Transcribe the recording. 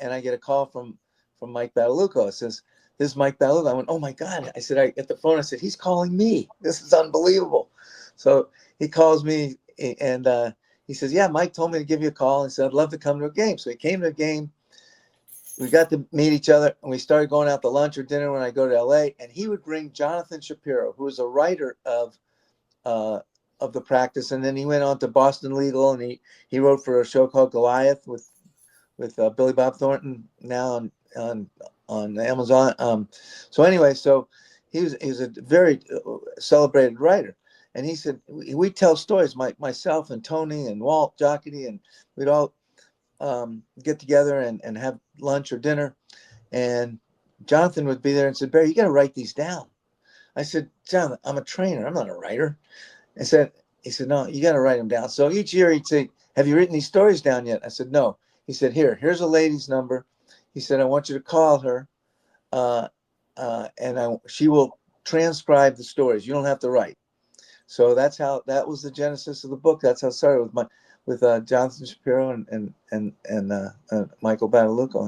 and I get a call from Mike Badalucco. It says, "This is Mike Badalucco." I went, "Oh my God!" I said, I get the phone. I said, "He's calling me. This is unbelievable." So he calls me, and he says, "Yeah, Mike told me to give you a call." And said, "I'd love to come to a game." So he came to a game. We got to meet each other, and we started going out to lunch or dinner when I go to LA. And he would bring Jonathan Shapiro, who was a writer uh, of the practice, and then he went on to Boston Legal, and he wrote for a show called Goliath with Billy Bob Thornton, now on Amazon. So anyway, so he was a very celebrated writer, and he said we tell stories. Myself and Tony and Walt Jockety, and we'd all get together and have lunch or dinner, and Jonathan would be there and said, "Barry, you got to write these down." I said, "Jonathan, I'm a trainer. I'm not a writer." I said, he said, "No, you got to write them down." So each year he'd say, "Have you written these stories down yet?" I said, "No." He said, here's a lady's number. He said, "I want you to call her, and she will transcribe the stories. You don't have to write." So that was the genesis of the book. That's how it started with Jonathan Shapiro and Michael Badalucco.